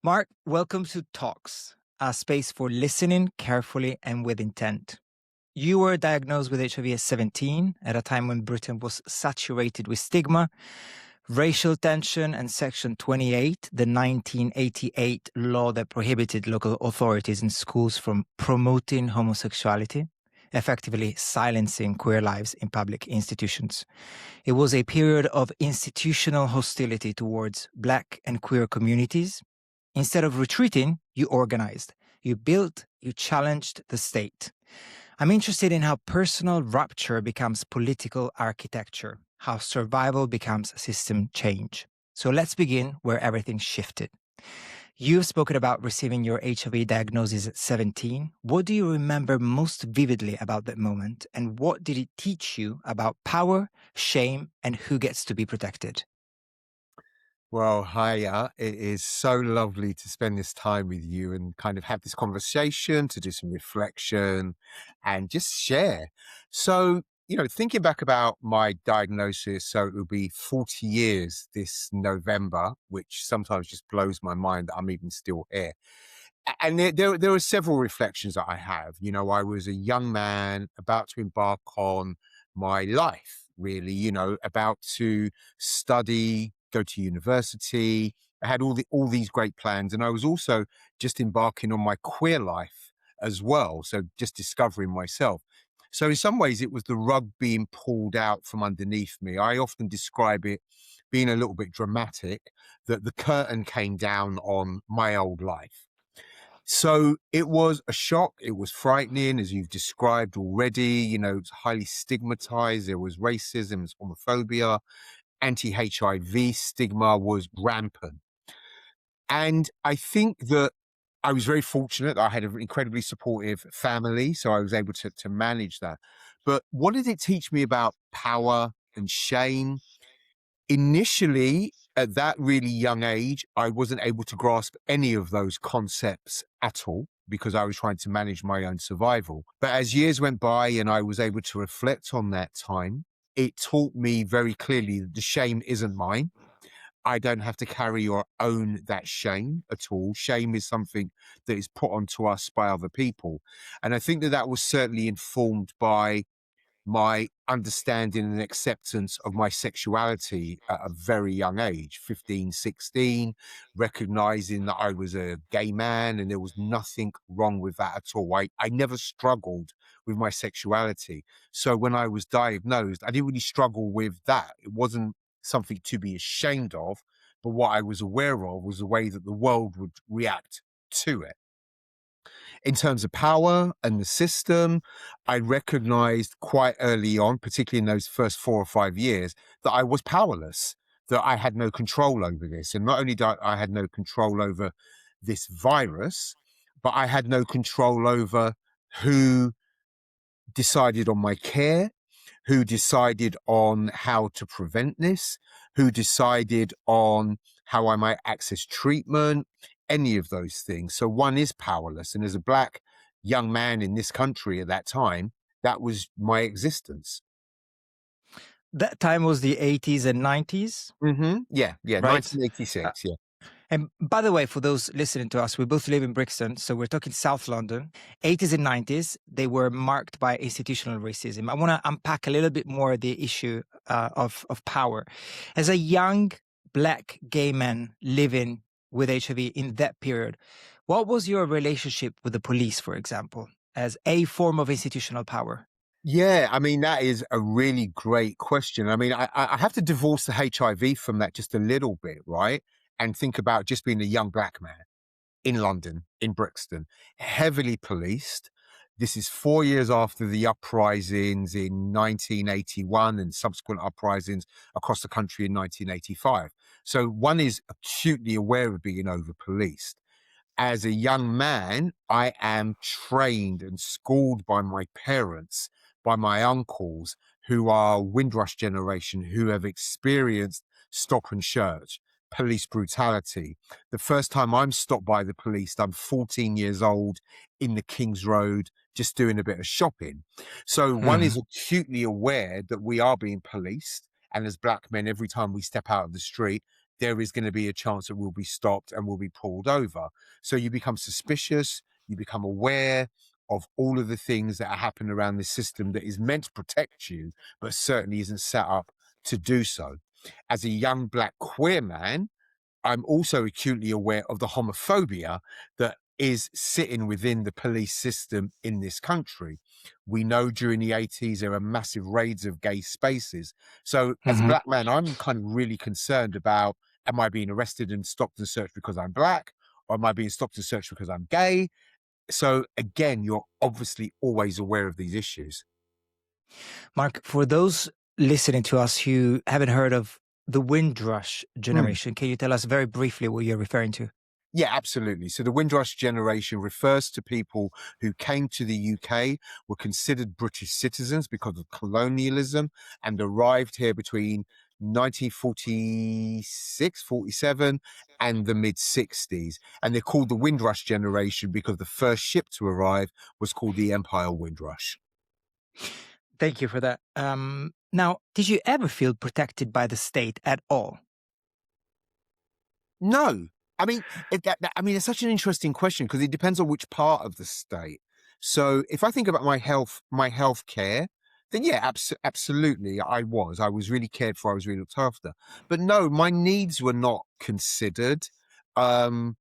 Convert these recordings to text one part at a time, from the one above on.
Mark, welcome to Talks, a space for listening carefully and with intent. You were diagnosed with HIV at 17 at a time when Britain was saturated with stigma, racial tension, and Section 28, the 1988 law that prohibited local authorities and schools from promoting homosexuality, effectively silencing queer lives in public institutions. It was a period of institutional hostility towards Black and queer communities. Instead of retreating, you organized, you built, you challenged the state. I'm interested in how personal rupture becomes political architecture, how survival becomes system change. So let's begin where everything shifted. You've spoken about receiving your HIV diagnosis at 17. What do you remember most vividly about that moment? And what did it teach you about power, shame, and who gets to be protected? Well, hiya. It is so lovely to spend this time with you and kind of have this conversation, to do some reflection and just share. So, thinking back about my diagnosis, so it will be 40 years this November, which sometimes just blows my mind that I'm even still here. And there are several reflections that I have. I was a young man about to embark on my life, really, about to study, go to university. I had all these great plans, and I was also just embarking on my queer life as well. So just discovering myself. So in some ways, it was the rug being pulled out from underneath me. I often describe it being a little bit dramatic, that the curtain came down on my old life. So it was a shock. It was frightening, as you've described already. It's highly stigmatized. There was racism, there was homophobia, anti-HIV stigma was rampant. And I think that I was very fortunate that I had an incredibly supportive family, so I was able to manage that. But what did it teach me about power and shame? Initially, at that really young age, I wasn't able to grasp any of those concepts at all because I was trying to manage my own survival. But as years went by and I was able to reflect on that time, it taught me very clearly that the shame isn't mine. I don't have to carry or own that shame at all. Shame is something that is put onto us by other people. And I think that that was certainly informed by my understanding and acceptance of my sexuality at a very young age, 15, 16, recognizing that I was a gay man and there was nothing wrong with that at all. I never struggled with my sexuality. So when I was diagnosed, I didn't really struggle with that. It wasn't something to be ashamed of, but what I was aware of was the way that the world would react to it. In terms of power and the system, I recognized quite early on, particularly in those first 4 or 5 years, that I was powerless, that I had no control over this. And not only did I had no control over this virus, but I had no control over who decided on my care, who decided on how to prevent this, who decided on how I might access treatment, any of those things. So one is powerless. And as a Black young man in this country at that time, that was my existence. That time was the 80s and 90s, Yeah, right? Uh, 1986. Yeah. And by the way, for those listening to us, we both live in Brixton, so we're talking South London. 80s and 90s, they were marked by institutional racism. I want to unpack a little bit more the issue of power. As a young Black gay man living with HIV in that period, what was your relationship with the police, for example, as a form of institutional power? Yeah, I mean, that is a really great question. I mean, I have to divorce the HIV from that just a little bit, right? And think about just being a young Black man in London, in Brixton, heavily policed. This is 4 years after the uprisings in 1981 and subsequent uprisings across the country in 1985. So one is acutely aware of being over policed. As a young man, I am trained and schooled by my parents, by my uncles, who are Windrush generation, who have experienced stop and search, police brutality. The first time I'm stopped by the police, I'm 14 years old in the King's Road, just doing a bit of shopping. So one is acutely aware that we are being policed. And as Black men, every time we step out of the street, there is going to be a chance that we'll be stopped and we'll be pulled over. So you become suspicious, you become aware of all of the things that are happening around this system that is meant to protect you, but certainly isn't set up to do so. As a young black queer man, I'm also acutely aware of the homophobia that is sitting within the police system in this country. We know during the 80s there are massive raids of gay spaces. So as a Mhm. black man, I'm kind of really concerned about, am I being arrested and stopped and searched because I'm black? Or am I being stopped and searched because I'm gay? So again, you're obviously always aware of these issues. Marc, for those listening to us who haven't heard of the Windrush Mm. generation, can you tell us very briefly what you're referring to? Yeah, absolutely. So the Windrush generation refers to people who came to the UK, were considered British citizens because of colonialism, and arrived here between 1946, 47, and the mid 60s. And they're called the Windrush generation because the first ship to arrive was called the Empire Windrush. Thank you for that. Now, did you ever feel protected by the state at all? No, I mean, it's such an interesting question because it depends on which part of the state. So if I think about my health care, then yeah, absolutely, I was really cared for. I was really looked after. But no, my needs were not considered. Um,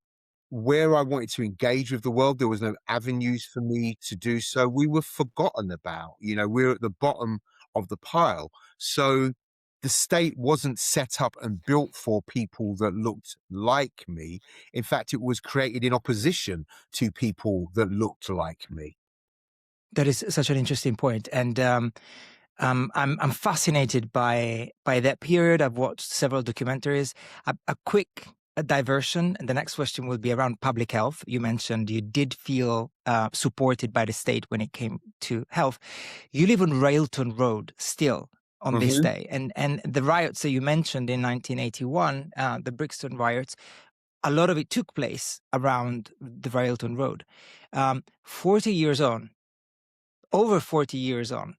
where I wanted to engage with the world, there was no avenues for me to do so. We were forgotten about. We're at the bottom of the pile. So the state wasn't set up and built for people that looked like me. In fact, it was created in opposition to people that looked like me. That is such an interesting point, and I'm fascinated by that period. I've watched several documentaries. A quick diversion, and the next question will be around public health. You mentioned you did feel supported by the state when it came to health. You live on Railton Road still on this Hmm. day, and the riots that you mentioned in 1981, the Brixton riots. A lot of it took place around the Railton Road. 40 years on, over 40 years on.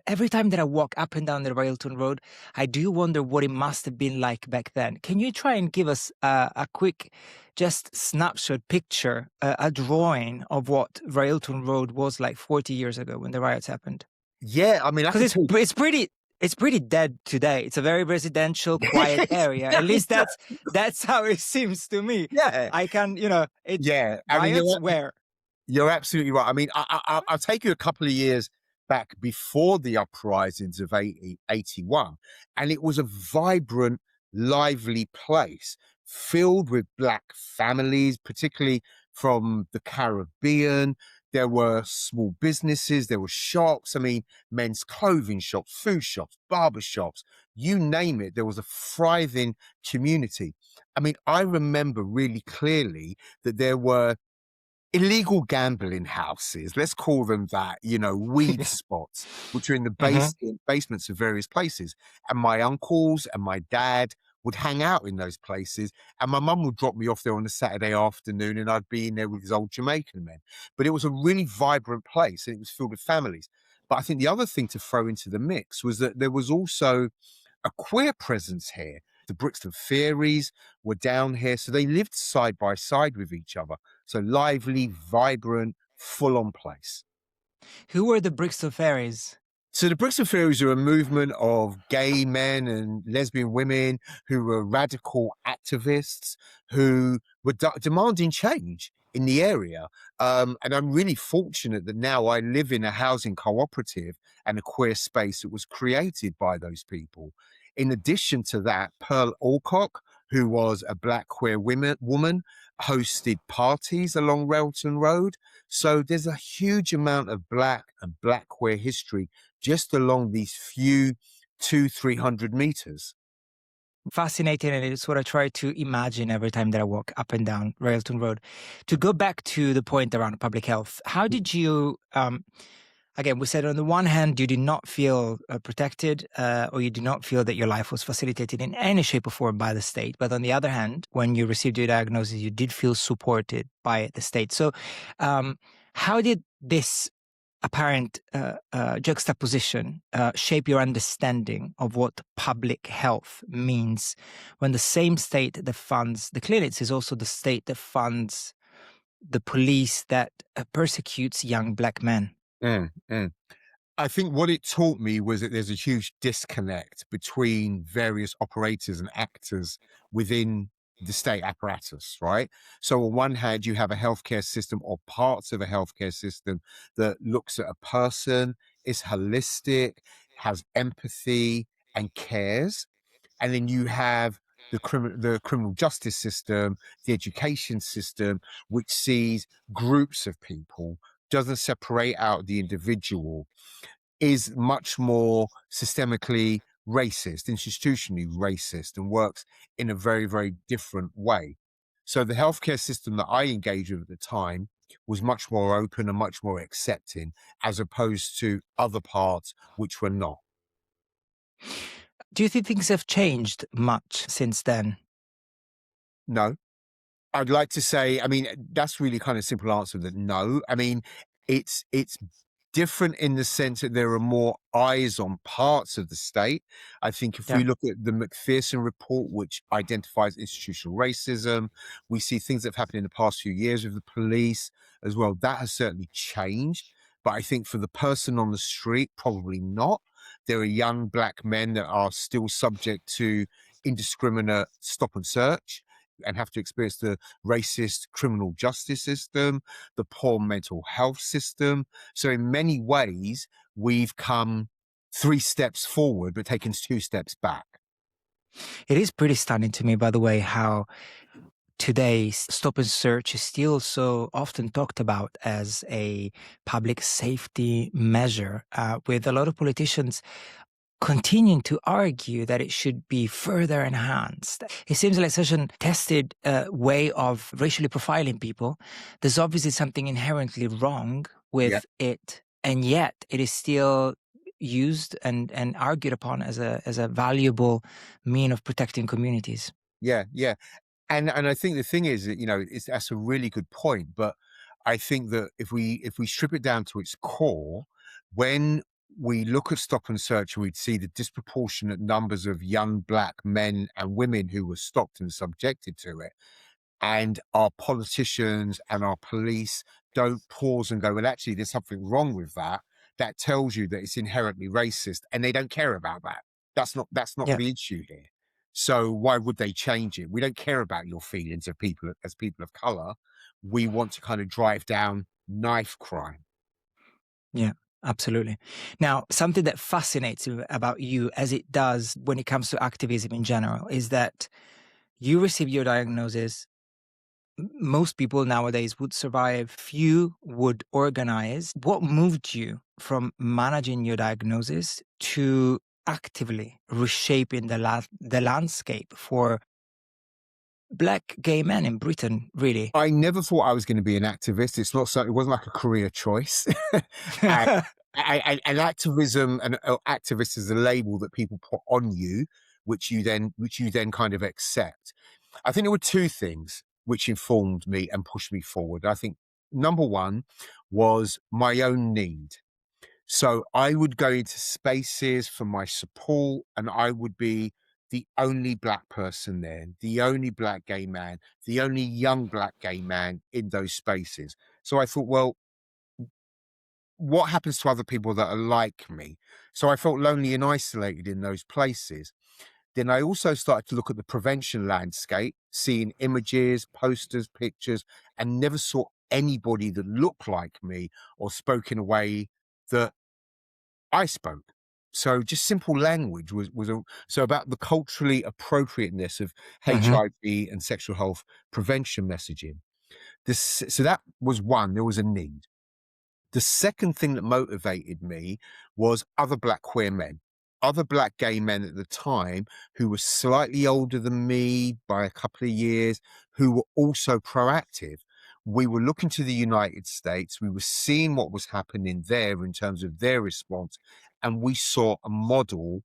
Every time that I walk up and down the Railton Road, I do wonder what it must have been like back then. Can you try and give us a quick, just snapshot picture, a drawing of what Railton Road was like 40 years ago when the riots happened? Yeah, I mean, I Because could tell. it's pretty dead today. It's a very residential, quiet area. Yeah, At least that's how it seems to me. yeah, I can, it yeah. I mean, riots where. you're absolutely right. I mean, I'll take you a couple of years back before the uprisings of 81, and it was a vibrant, lively place filled with black families, particularly from the Caribbean. There were small businesses, there were shops. I mean, men's clothing shops, food shops, barber shops, you name it. There was a thriving community. I mean, I remember really clearly that there were illegal gambling houses, let's call them that, weed spots, which are in the Mhm. basements of various places. And my uncles and my dad would hang out in those places. And my mum would drop me off there on a Saturday afternoon, and I'd be in there with these old Jamaican men. But it was a really vibrant place and it was filled with families. But I think the other thing to throw into the mix was that there was also a queer presence here. The Brixton Fairies were down here, so they lived side by side with each other. So lively, vibrant, full on place. Who were the Brixton Fairies? So the Brixton Fairies are a movement of gay men and lesbian women who were radical activists who were demanding change in the area. And I'm really fortunate that now I live in a housing cooperative and a queer space that was created by those people. In addition to that, Pearl Alcock, who was a black queer woman, hosted parties along Railton Road. So there's a huge amount of black and black queer history just along these few 300 meters. Fascinating, and it's what I try to imagine every time that I walk up and down Railton Road. To go back to the point around public health, how did you, again, we said on the one hand, you did not feel protected or you did not feel that your life was facilitated in any shape or form by the state. But on the other hand, when you received your diagnosis, you did feel supported by the state. So how did this apparent juxtaposition shape your understanding of what public health means when the same state that funds the clinics is also the state that funds the police that persecutes young black men? Mm, mm. I think what it taught me was that there's a huge disconnect between various operators and actors within the state apparatus, right? So on one hand, you have a healthcare system or parts of a healthcare system that looks at a person, is holistic, has empathy and cares. And then you have the criminal justice system, the education system, which sees groups of people, doesn't separate out the individual, is much more systemically racist, institutionally racist, and works in a very, very different way. So the healthcare system that I engaged with at the time was much more open and much more accepting, as opposed to other parts which were not. Do you think things have changed much since then? No. I'd like to say, I mean, that's really kind of simple answer that no. I mean, it's different in the sense that there are more eyes on parts of the state. I think if Yeah. we look at the McPherson report, which identifies institutional racism, we see things that have happened in the past few years with the police as well. That has certainly changed. But I think for the person on the street, probably not. There are young black men that are still subject to indiscriminate stop and search and have to experience the racist criminal justice system, the poor mental health system. So in many ways, we've come 3 steps forward, but taken 2 steps back. It is pretty stunning to me, by the way, how today's stop and search is still so often talked about as a public safety measure, with a lot of politicians continuing to argue that it should be further enhanced. It seems like such a tested way of racially profiling people. There's obviously something inherently wrong Yeah, with it, and yet it is still used and argued upon as a valuable mean of protecting communities. yeah, yeah. And I think the thing is that, that's a really good point. But I think that if we strip it down to its core, when we look at stop and search, we'd see the disproportionate numbers of young black men and women who were stopped and subjected to it. And our politicians and our police don't pause and go, well, actually, there's something wrong with that. That tells you that it's inherently racist, and they don't care about that. That's not Yeah. the issue here. So why would they change it? We don't care about your feelings of people as people of color. We want to kind of drive down knife crime. Yeah, absolutely. Now, something that fascinates me about you, as it does when it comes to activism in general, is that you receive your diagnosis. Most people nowadays would survive, few would organize. What moved you from managing your diagnosis to actively reshaping the landscape for Black gay men in Britain, really? I never thought I was going to be an activist. It's not so. It wasn't like a career choice. and, and activism and activist is a label that people put on you, which you then kind of accept. I think there were 2 things which informed me and pushed me forward. I think number one was my own need. So I would go into spaces for my support, and I would be the only black person there, the only black gay man, the only young black gay man in those spaces. So I thought, well, what happens to other people that are like me? So I felt lonely and isolated in those places. Then I also started to look at the prevention landscape, seeing images, posters, pictures, and never saw anybody that looked like me or spoke in a way that I spoke. So just simple language so about the culturally appropriateness of Mhm. HIV and sexual health prevention messaging. So that was one, there was a need. The second thing that motivated me was other black queer men, other black gay men at the time who were slightly older than me by a couple of years, who were also proactive. We were looking to the United States. We were seeing what was happening there in terms of their response. And we saw a model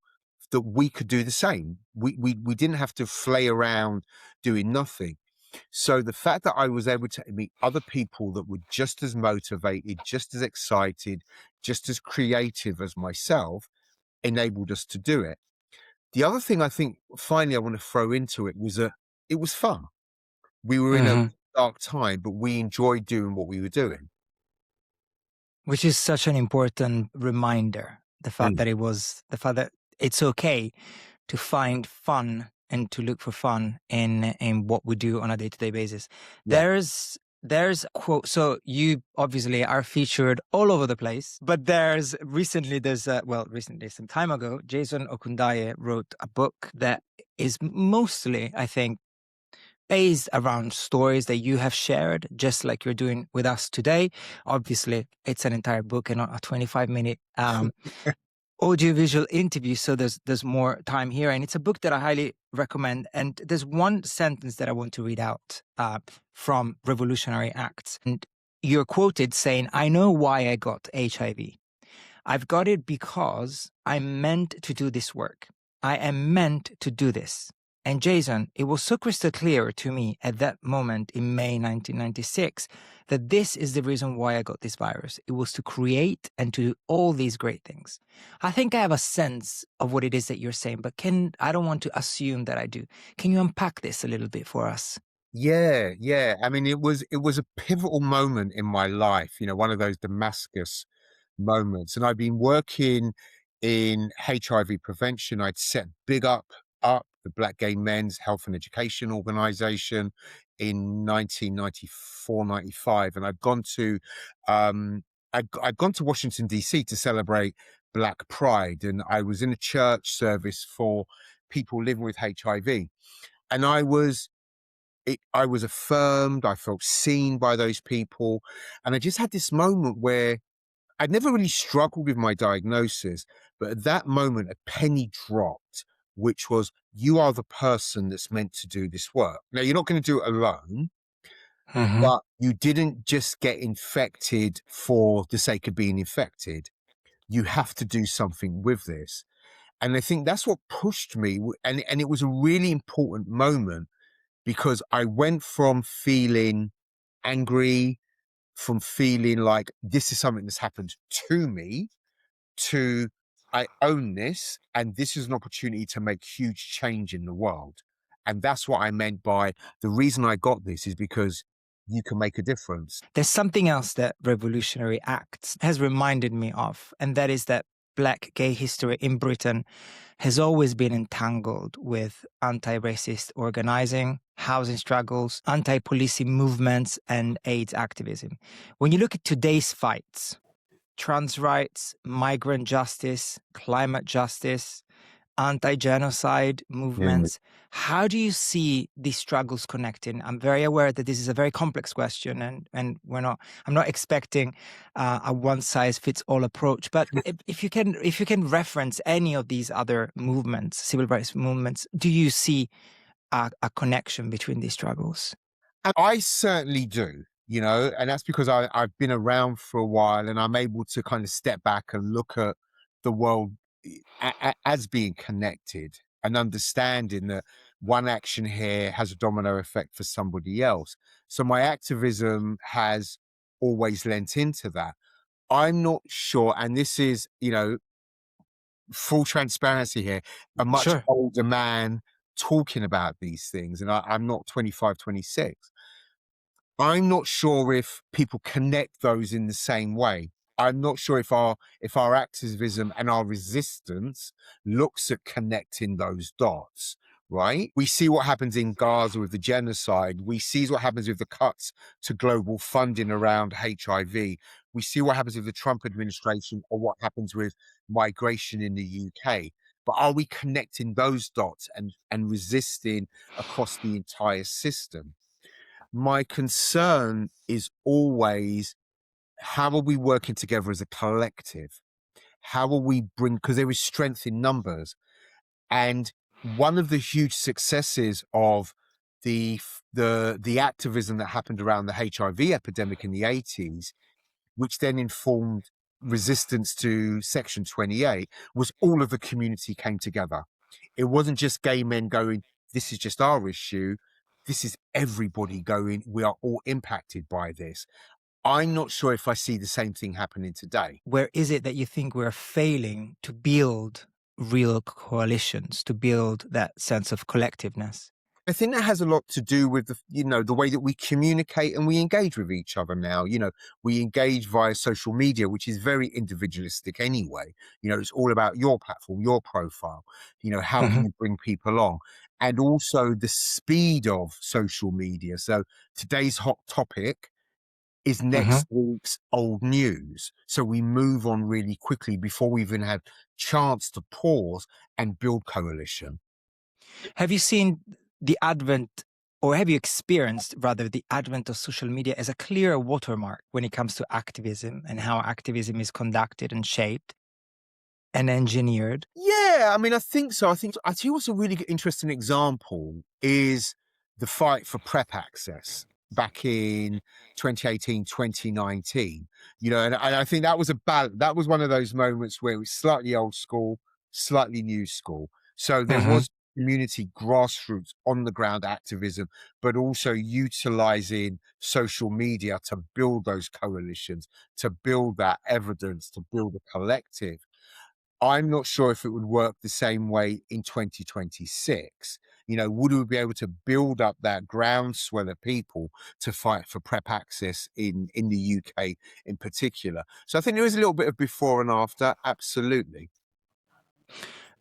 that we could do the same. We didn't have to flay around doing nothing. So the fact that I was able to meet other people that were just as motivated, just as excited, just as creative as myself enabled us to do it. The other thing I think finally I want to throw into it was that it was fun. We were in a Hmm. dark time, but we enjoyed doing what we were doing. Which is such an important reminder. The fact Mm. that it's okay to find fun and to look for fun in what we do on a day-to-day basis. Yeah. There's a quote. So you obviously are featured all over the place, but recently, some time ago, Jason Okundaye wrote a book that is mostly, I think, based around stories that you have shared, just like you're doing with us today. Obviously, it's an entire book and not a 25-minute audiovisual interview, so there's more time here, and it's a book that I highly recommend. And there's one sentence that I want to read out from Revolutionary Acts, and you're quoted saying, "I know why I got HIV. I've got it because I'm meant to do this work. I am meant to do this." And Jason, it was so crystal clear to me at that moment in May 1996 that this is the reason why I got this virus. It was to create and to do all these great things. I think I have a sense of what it is that you're saying, but I don't want to assume that I do. Can you unpack this a little bit for us? Yeah. I mean, it was a pivotal moment in my life, one of those Damascus moments. And I've been working in HIV prevention. I'd set big up the Black Gay Men's Health and Education Organization in 1994, 95. And I'd gone to Washington, DC to celebrate Black Pride. And I was in a church service for people living with HIV. And I was affirmed, I felt seen by those people. And I just had this moment where I'd never really struggled with my diagnosis, but at that moment, a penny dropped, which was, you are the person that's meant to do this work. Now, you're not going to do it alone, Mm-hmm. but you didn't just get infected for the sake of being infected. You have to do something with this. And I think that's what pushed me. And it was a really important moment because I went from feeling angry, from feeling like this is something that's happened to me, to I own this and this is an opportunity to make huge change in the world. And that's what I meant by the reason I got this is because you can make a difference. There's something else that Revolutionary Acts has reminded me of, and that is that Black gay history in Britain has always been entangled with anti-racist organizing, housing struggles, anti-policing movements, and AIDS activism. When you look at today's fights, trans rights, migrant justice, climate justice, anti-genocide Yeah. movements. How do you see these struggles connecting? I'm very aware that this is a very complex question, and I'm not expecting a one-size-fits-all approach. But if you can reference any of these other movements, civil rights movements, do you see a connection between these struggles? And I certainly do, and that's because I've been around for a while and I'm able to kind of step back and look at the world as being connected and understanding that one action here has a domino effect for somebody else. So my activism has always lent into that. I'm not sure, and this is, full transparency here, a much Sure. older man talking about these things, and I'm not 25, 26. I'm not sure if people connect those in the same way. I'm not sure if our activism and our resistance looks at connecting those dots, right? We see what happens in Gaza with the genocide. We see what happens with the cuts to global funding around HIV. We see what happens with the Trump administration or what happens with migration in the UK. But are we connecting those dots and resisting across the entire system? My concern is always, how are we working together as a collective? How will we bring, because there is strength in numbers. And one of the huge successes of the activism that happened around the HIV epidemic in the 80s, which then informed resistance to Section 28, was all of the community came together. It wasn't just gay men going, this is just our issue. this is everybody going, we are all impacted by this. I'm not sure if I see the same thing happening today. Where is it that you think we're failing to build real coalitions, to build that sense of collectiveness? I think that has a lot to do with the way that we communicate and we engage with each other now. We engage via social media, which is very individualistic anyway. It's all about your platform, your profile. How Hmm. can you bring people along? And also the speed of social media. So today's hot topic is Hmm. next week's old news. So we move on really quickly before we even have chance to pause and build coalition. Have you seen the advent, or have you experienced rather the advent of social media as a clear watermark when it comes to activism and how activism is conducted and shaped and engineered? Yeah, I mean, I think so. I think what's a really interesting example is the fight for PrEP access back in 2018, 2019. And I think that was that was one of those moments where it was slightly old school, slightly new school. So there Hmm. was community grassroots on the ground activism, but also utilizing social media to build those coalitions, to build that evidence, to build a collective. I'm not sure if it would work the same way in 2026. Would we be able to build up that groundswell of people to fight for PrEP access in the UK in particular? So I think there is a little bit of before and after. Absolutely.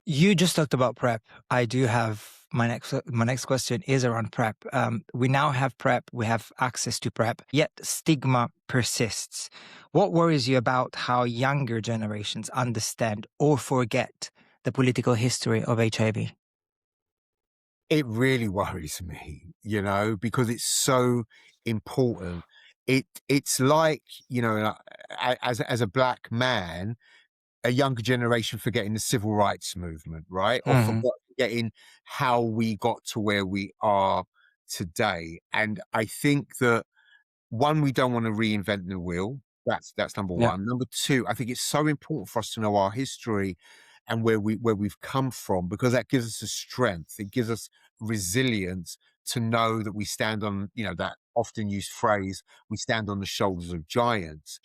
You just talked about PrEP. I do have my next question is around PrEP. We now have PrEP, we have access to PrEP, yet stigma persists. What worries you about how younger generations understand or forget the political history of HIV? It really worries me, because it's so important. It's like, as a black man, a younger generation forgetting the civil rights movement, right? Or Hmm. forgetting how we got to where we are today. And I think that one, we don't want to reinvent the wheel. That's number Yeah. one. Number two, I think it's so important for us to know our history and where we've come from, because that gives us a strength. It gives us resilience to know that we stand on, that often used phrase, we stand on the shoulders of giants.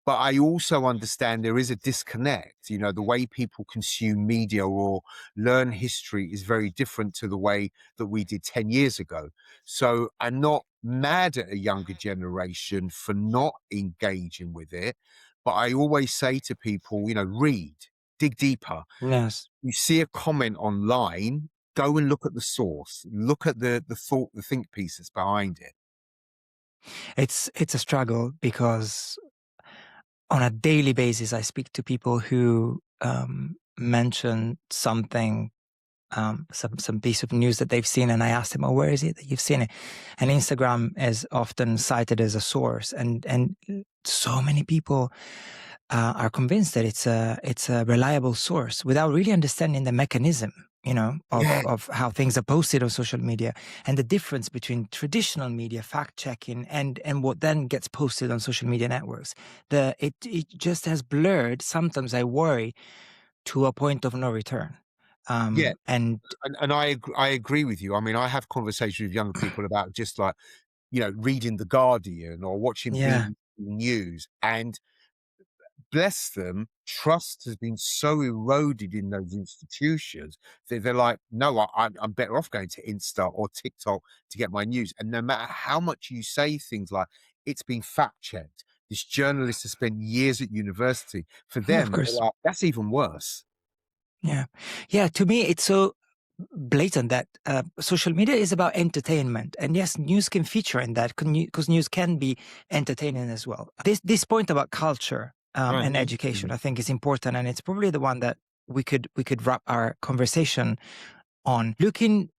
But I also understand there is a disconnect. The way people consume media or learn history is very different to the way that we did 10 years ago. So I'm not mad at a younger generation for not engaging with it. But I always say to people, read, dig deeper. Yes. You see a comment online, go and look at the source, look at the thought, the think pieces behind it. It's a struggle because on a daily basis, I speak to people who mention something, some piece of news that they've seen, and I ask them, "Oh, where is it that you've seen it?" And Instagram is often cited as a source, and so many people are convinced that it's a reliable source without really understanding the mechanism, Yeah, of how things are posted on social media and the difference between traditional media fact checking and what then gets posted on social media networks. It just has blurred. Sometimes I worry to a point of no return. yeah. And And I agree with you. I mean, I have conversations with younger people about just like, reading The Guardian or watching yeah, BBC News. And bless them, trust has been so eroded in those institutions that they're like, no, I'm better off going to Insta or TikTok to get my news. And no matter how much you say things like, it's been fact checked, this journalist has spent years at university, for yeah, of them, they're course. like, that's even worse. Yeah. Yeah. To me, it's so blatant that social media is about entertainment. And yes, news can feature in that because news can be entertaining as well. This point about culture and education, Mhm. I think is important. And it's probably the one that we could wrap our conversation on. Looking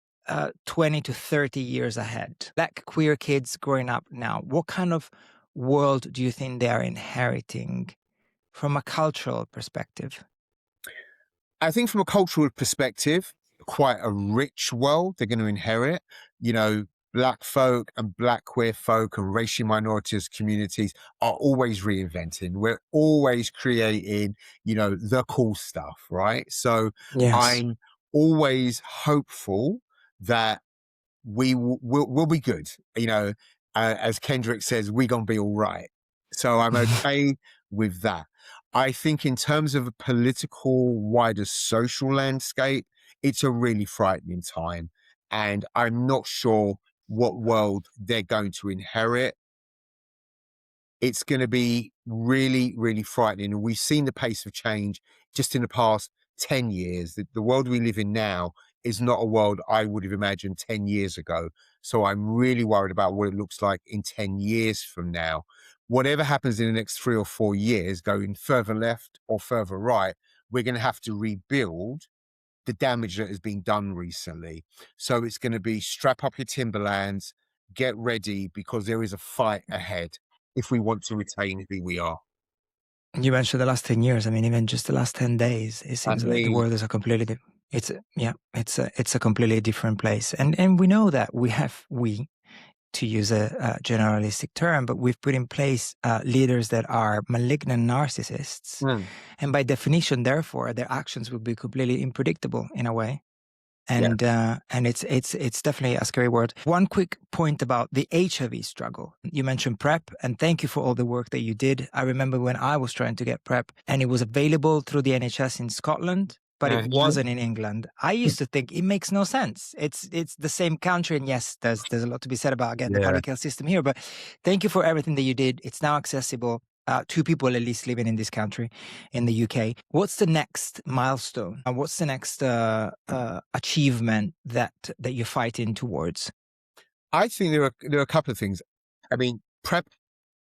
20 to 30 years ahead, black queer kids growing up now, what kind of world do you think they are inheriting from a cultural perspective? I think from a cultural perspective, quite a rich world they're going to inherit. You know, black folk and black queer folk and racial minorities communities are always reinventing. We're always creating, the cool stuff, right? So Yes. I'm always hopeful that we'll be good. You know, as Kendrick says, we're gonna be all right. So I'm okay with that. I think in terms of a political, wider social landscape, it's a really frightening time. And I'm not sure what world they're going to inherit. It's going to be really, really frightening. And we've seen the pace of change just in the past 10 years. The world we live in now is not a world I would have imagined 10 years ago. So I'm really worried about what it looks like in 10 years from now. Whatever happens in the next 3 or 4 years, going further left or further right, we're going to have to rebuild the damage that has been done recently. So it's going to be strap up your Timberlands, get ready, because there is a fight ahead if we want to retain who we are. You mentioned the last 10 years. I mean, even just the last 10 days, it seems like the world is a completely it's a completely different place. And we know that we, to use a generalistic term, but we've put in place leaders that are malignant narcissists. And by definition, therefore, their actions will be completely unpredictable in a way. And it's definitely a scary word. One quick point about the HIV struggle. You mentioned PrEP, and thank you for all the work that you did. I remember when I was trying to get PrEP, and it was available through the NHS in Scotland, but it wasn't in England. I used to think it makes no sense. It's the same country, and yes, there's a lot to be said about, again, the public health system here. But thank you for everything that you did. It's now accessible to people at least living in this country, in the UK. What's the next milestone? What's the next achievement that you're fighting towards? I think there are a couple of things. I mean, PrEP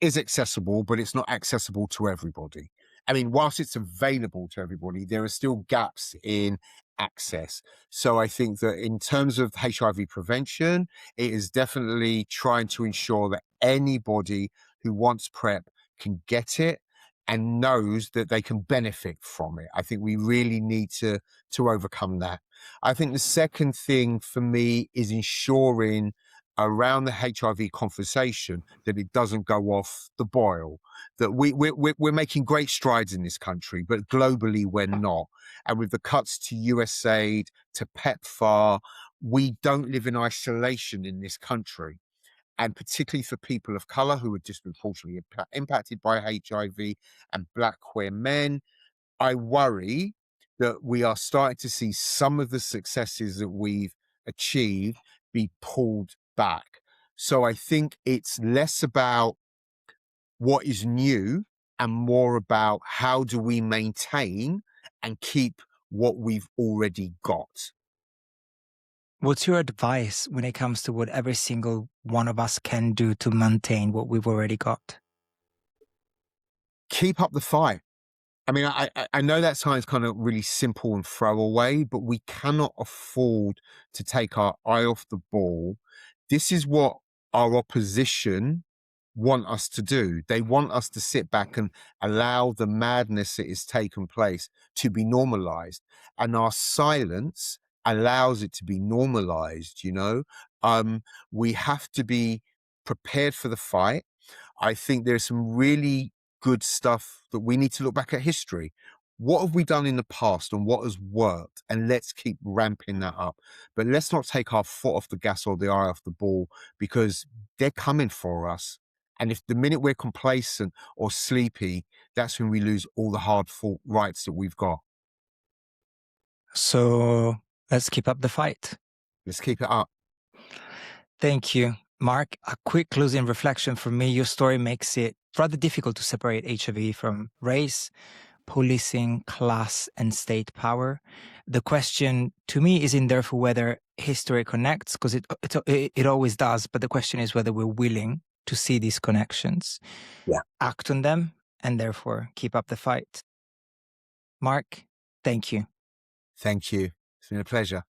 is accessible, but it's not accessible to everybody. I mean, whilst it's available to everybody, there are still gaps in access. So I think that in terms of HIV prevention, it is definitely trying to ensure that anybody who wants PrEP can get it and knows that they can benefit from it. I think we really need to overcome that. I think the second thing for me is ensuring around the HIV conversation that it doesn't go off the boil, that we're making great strides in this country, but globally we're not. And with the cuts to USAID, to PEPFAR, we don't live in isolation in this country. And particularly for people of color who are disproportionately impacted by HIV and Black queer men, I worry that we are starting to see some of the successes that we've achieved be pulled back. So I think it's less about what is new and more about how do we maintain and keep what we've already got. What's your advice when it comes to what every single one of us can do to maintain what we've already got? Keep up the fight. I mean, I know that sounds kind of really simple and throwaway, but we cannot afford to take our eye off the ball. This is what our opposition want us to do. They want us to sit back and allow the madness that is taken place to be normalized. And our silence allows it to be normalized, you know? We have to be prepared for the fight. I think there's some really good stuff that we need to look back at history. What have we done in the past and what has worked? And let's keep ramping that up. But let's not take our foot off the gas or the eye off the ball, because they're coming for us. And if the minute we're complacent or sleepy, that's when we lose all the hard-fought rights that we've got. So let's keep up the fight. Let's keep it up. Thank you, Marc. A quick closing reflection from me. Your story makes it rather difficult to separate HIV from race, policing, class, and state power. The question to me isn't therefore whether history connects, because it always does, but the question is whether we're willing to see these connections, act on them, and therefore keep up the fight. Marc, thank you. Thank you. It's been a pleasure.